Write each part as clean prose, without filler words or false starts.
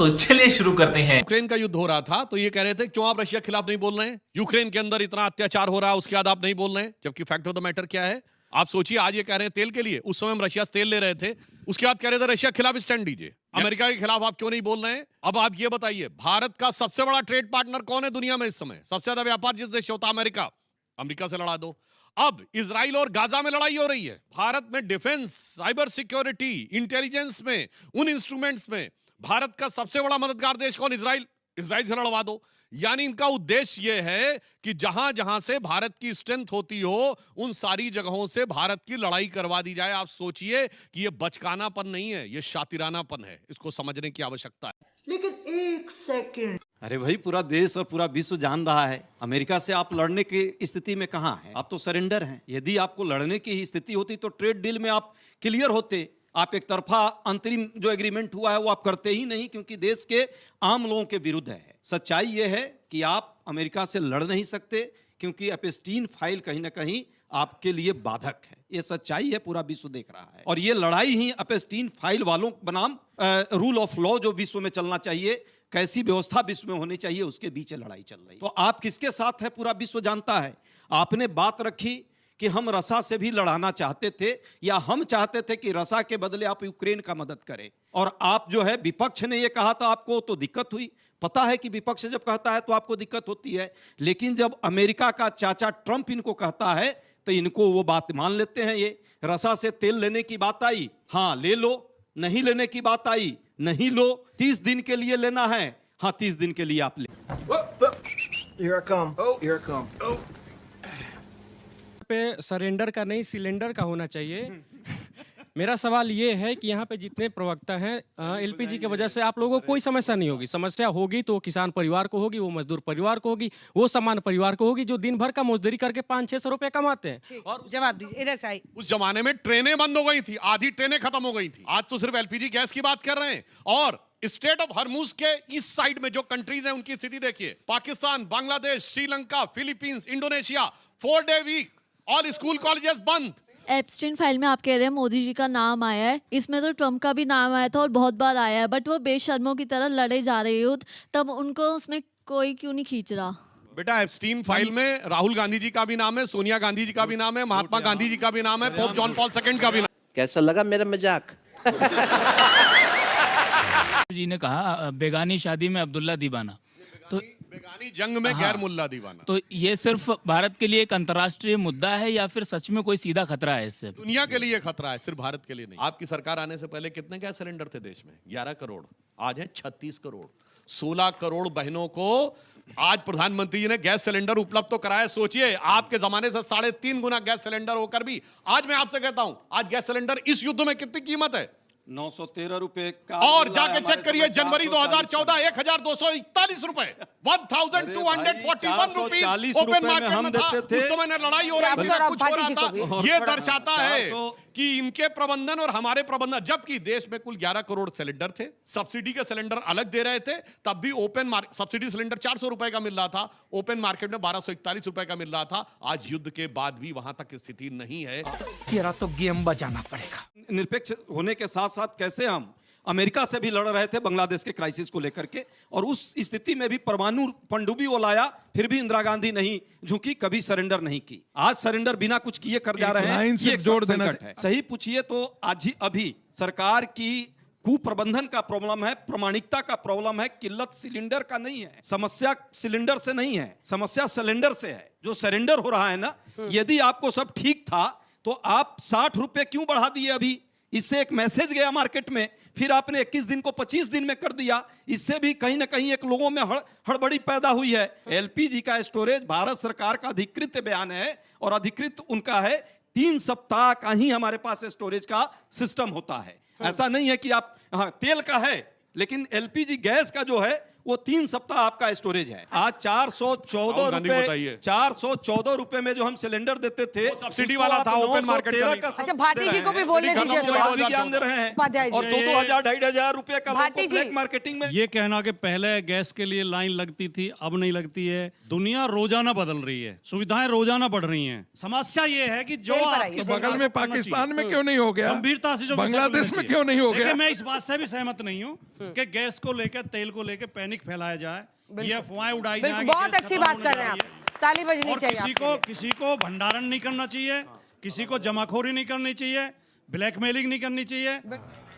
तो चलिए शुरू करते हैं। यूक्रेन का युद्ध हो रहा था तो ये कह रहे थे क्यों आप रशिया के खिलाफ नहीं बोल रहे हैं, यूक्रेन के अंदर इतना अत्याचार हो रहा है उसके बाद आप नहीं बोल रहे हैं, जबकि फैक्ट ऑफ द मैटर क्या है आप सोचिए। आज ये कह रहे हैं तेल के लिए, उस समय हम रशिया से तेल ले रहे थे, उसके बाद कह रहे थे रशिया के खिलाफ स्टैंड दीजिए, अमेरिका के खिलाफ आप क्यों नहीं बोल रहे हैं। अब आप ये बताइए भारत का सबसे बड़ा ट्रेड पार्टनर कौन है दुनिया में इस समय, सबसे ज्यादा व्यापार जिस देश से होता है अमेरिका, अमेरिका से लड़ा दो। अब इजराइल और गाजा में लड़ाई हो रही है, भारत में डिफेंस, साइबर सिक्योरिटी, इंटेलिजेंस में, उन इंस्ट्रूमेंट्स में भारत का सबसे बड़ा मददगार देश कौन, इजराइल, इजराइल से लड़वा दो। यानी इनका उद्देश्य यह है कि जहां जहां से भारत की स्ट्रेंथ होती हो उन सारी जगहों से भारत की लड़ाई करवा दी जाए। आप सोचिए कि यह बचकानापन नहीं है, यह शातिरानापन है, इसको समझने की आवश्यकता है। लेकिन एक सेकंड, अरे भाई पूरा देश और पूरा विश्व जान रहा है अमेरिका से आप लड़ने की स्थिति में कहां हैं, आप तो सरेंडर हैं। यदि आपको लड़ने की ही स्थिति होती तो ट्रेड डील में आप क्लियर होते। आप एक तरफा अंतरिम जो एग्रीमेंट हुआ है वो आप करते ही नहीं, क्योंकि देश के आम लोगों के विरुद्ध है। सच्चाई यह है कि आप अमेरिका से लड़ नहीं सकते, क्योंकि एपस्टीन फाइल कहीं ना कहीं आपके लिए बाधक है। ये सच्चाई है, पूरा विश्व देख रहा है। और ये लड़ाई ही एपस्टीन फाइल वालों बनाम रूल ऑफ लॉ जो विश्व में चलना चाहिए, कैसी व्यवस्था विश्व में होनी चाहिए, उसके बीच लड़ाई चल रही है। तो आप किसके साथ है पूरा विश्व जानता है। आपने बात रखी कि हम रसा से भी लड़ाना चाहते थे, या हम चाहते थे कि रसा के बदले आप यूक्रेन का मदद करें। और आप जो है विपक्ष ने ये कहा था आपको तो दिक्कत हुई। पता है कि विपक्ष जब कहता है तो आपको दिक्कत होती है, लेकिन जब अमेरिका का चाचा ट्रंप इनको कहता है तो इनको वो बात मान लेते हैं। ये रसा से तेल लेने की बात आई, हाँ ले लो, नहीं लेने की बात आई, नहीं लो, 30 दिन के लिए लेना है, हाँ 30 दिन के लिए आप ले। here I come, here I come. पे सरेंडर का नहीं सिलेंडर का होना चाहिए। मेरा सवाल ये है कि यहाँ पे जितने प्रवक्ता हैं एलपीजी की वजह से आप लोगों को कोई समस्या नहीं होगी। समस्या होगी तो किसान परिवार को होगी, वो मजदूर परिवार को होगी, वो सामान्य परिवार को होगी जो दिन भर का मजदूरी करके 500-600 रुपए कमाते हैं। और जवाब दीजिए इधर से आई। उस जमाने में ट्रेनें बंद हो गई थी, आधी ट्रेनें खत्म हो गई थी। आज तो सिर्फ एलपीजी गैस की बात कर रहे हैं। और स्टेट ऑफ हरमुज के इस साइड में जो कंट्रीज हैं उनकी स्थिति देखिए, Pakistan, Bangladesh, Sri Lanka, Philippines, Indonesia, 4 day week, all school colleges बंद। एप्स्टीन फाइल में आप कह रहे हैं मोदी जी का नाम आया है, इसमें तो ट्रम्प का भी नाम आया था और बहुत बार आया है, बट वो बेशर्मों की तरह लड़े जा रहे युद्ध, तब उनको उसमें कोई क्यों नहीं खींच रहा। बेटा एप्स्टीन फाइल में राहुल गांधी जी का भी नाम है, सोनिया गांधी जी का भी नाम है, महात्मा गांधी जी का भी नाम है, पोप जॉन पॉल II का भी नाम। कैसा लगा मेरा मजाक? जी ने कहा बेगानी शादी में अब्दुल्ला दीवाना, तो बेगानी जंग में गैर मुल्ला दीवाना। तो ये सिर्फ भारत के लिए एक अंतर्राष्ट्रीय मुद्दा है या फिर सच में कोई सीधा खतरा है इससे? दुनिया के लिए खतरा है, सिर्फ भारत के लिए नहीं। आपकी सरकार आने से पहले कितने गैस सिलेंडर थे देश में? 11 करोड़, आज है 36 करोड़। 16 करोड़ बहनों को आज प्रधानमंत्री जी ने गैस सिलेंडर उपलब्ध तो कराया। सोचिए आपके जमाने से 3.5 गुना गैस सिलेंडर होकर भी आज मैं आपसे कहता हूं आज गैस सिलेंडर इस युद्ध में कितनी कीमत है? 913 रुपए का। और जाके चेक करिए जनवरी 2014 1241 रुपए, 1241 रुपीज ओपन मार्केट में था। उस समय न लड़ाई हो रही थी, कुछ हो रहा था। ये दर्शाता है कि इनके प्रबंधन और हमारे प्रबंधन, जबकि देश में कुल 11 करोड़ सिलेंडर थे, सब्सिडी के सिलेंडर अलग दे रहे थे, तब भी ओपन मार्केट सब्सिडी सिलेंडर 400 रुपए का मिल रहा था, ओपन मार्केट में 1241 रुपए का मिल रहा था। आज युद्ध के बाद भी वहां तक स्थिति नहीं है। तेरा तो गेम बजाना पड़ेगा। निरपेक्ष होने के साथ साथ कैसे हम अमेरिका से भी लड़ रहे थे बांग्लादेश के क्राइसिस को लेकर के, और उस स्थिति में भी परमाणु पनडुब्बी वो लाया, फिर भी इंदिरा गांधी नहीं झुकी, कभी सरेंडर नहीं की। आज सरेंडर बिना कुछ किए कर जा रहे हैं, ये जोड़ देना है। सही पूछिए तो आज ही अभी सरकार की कुप्रबंधन का प्रॉब्लम है, प्रामाणिकता का प्रॉब्लम है, किल्लत सिलेंडर का नहीं है। समस्या सिलेंडर से नहीं है, समस्या सिलेंडर से है। जो सरेंडर हो रहा है ना, यदि आपको सब ठीक था तो आप 60 रुपए क्यों बढ़ा दिए? अभी इससे एक मैसेज गया मार्केट में, फिर आपने 21 दिन को 25 दिन में कर दिया। इससे भी कहीं ना कहीं एक लोगों में हड़बड़ी पैदा हुई है। एलपीजी का स्टोरेज भारत सरकार का अधिकृत बयान है, और अधिकृत उनका है 3 सप्ताह का ही हमारे पास स्टोरेज का सिस्टम होता है। ऐसा नहीं है कि आप, हाँ तेल का है, लेकिन एलपीजी गैस का जो है वो 3 सप्ताह आपका स्टोरेज है। आज 414 राहुल गांधी रुपए बताइए। 414 रुपए में जो हम सिलेंडर देते थे, सब्सिडी उसको वाला आप था, ओपन मार्केट 913 का का अच्छा, भाटी जी को भी बोलने खत्म दीजिए हो गया। थोड़ा। आप भी ज्ञान दे रहे हैं उपाध्याय जी। और 2-2 2,500 रुपए का भाटी जी। ब्लैक मार्केटिंग में। ये कहना कि पहले गैस के लिए लाइन लगती थी, अब नहीं लगती है। दुनिया रोजाना बदल रही है, सुविधाएं रोजाना बढ़ रही हैं। समस्या ये है कि जो तेल पर आपके आइए। सरकार बगल में को करना पाकिस्तान चाहिए, में क्यों नहीं हो गया? गंभीरता से जो विषय बांग्लादेश बोलना में चाहिए। क्यों नहीं हो देखिए, गया? मैं इस बात से भी सहमत नहीं हूँ कि गैस को लेकर, तेल को लेकर पैनिक फैलाया जाए, ये अफवाहें उड़ाई जाए बिल्कुल, कि बहुत गैस अच्छी खत्म बात होने कर रहे हैं जा रही आप। ताली बजनी है। और चाहिए किसी को भंडारण नहीं करना चाहिए, किसी को जमाखोरी नहीं करनी चाहिए, ब्लैकमेलिंग नहीं करनी चाहिए।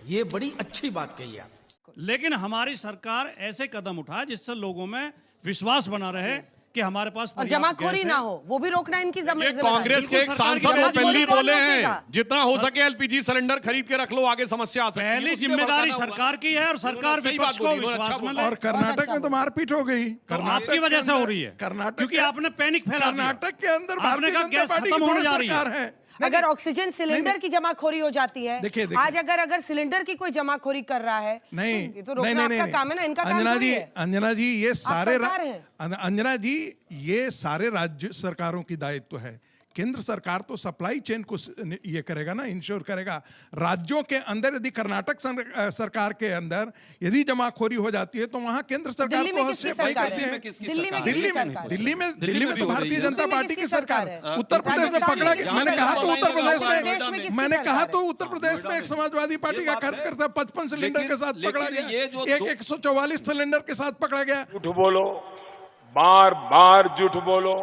ये बड़ी अच्छी बात कही आप। लेकिन हमारी सरकार ऐसे कदम उठाए जिससे लोगों में विश्वास बना रहे कि हमारे पास और पर्याप्त जमाखोरी गैस ना है। हो, वो भी रोकना इनकी ये जिम्मेदारी। कांग्रेस के एक बिल्कुल सांसद सरकारी ओपनली जमाखोरी बोले कौन हैं, रोकेगा? जितना हो सके एलपीजी सिलेंडर खरीद के रख लो, आगे समस्या आ सकती है। पहली उसके जिम्मेदारी बढ़ाना होगा। सरकार की है और सरकार सही विपक्ष बात को बोली, उन्होंने विश्वास अच्छा में बोला। ले। और कर्नाटक में तो मारपीट हो गई। तो आपकी वजह से हो रही है, कर्नाटक क्योंकि के- आपने पैनिक फैला दिया। कर्नाटक के अंदर आपने भारतीय कहा जनता गैस पार्टी की खत्म होने थोड़ी जा रही है। सरकार है। अगर ऑक्सीजन सिलेंडर की जमाखोरी हो जाती है, देखिए। आज अगर सिलेंडर की कोई जमाखोरी कर रहा है, नहीं, तो ये तो रोकना आपका काम है ना, इनका काम अंजना थोड़ी जी, है। अंजना जी, ये सारे सरकार हैं। अंजना जी, ये सारे राज्य सरकारों की दायित्व है। केंद्र सरकार तो सप्लाई चेन को ये करेगा ना, इंश्योर करेगा। राज्यों के अंदर यदि कर्नाटक सरकार के अंदर यदि जमाखोरी हो जाती है तो वहां केंद्र सरकार दिल्ली में को किसकी हस्तक्षेप सरकार करती है? है। दिल्ली में दिल्ली किसकी में सरकार है? दिल्ली में दिल्ली में तो भी हो भारतीय रही है। जनता दिल्ली में पार्टी की किसकी सरकार सरकार है। है? उत्तर प्रदेश में राजस्थान में पकड़ा किसकी मैंने कहा तो सरकार है? उत्तर प्रदेश उत्तर प्रदेश में में किसकी मैंने कहा सरकार तो है? उत्तर प्रदेश में एक समाजवादी पार्टी का कार्यकर्ता 55 सिलेंडर के साथ पकड़ा लेकिन गया, ये जो एक 144 सिलेंडर के साथ पकड़ा गया। झूठ बोलो, बार बार झूठ बोलो।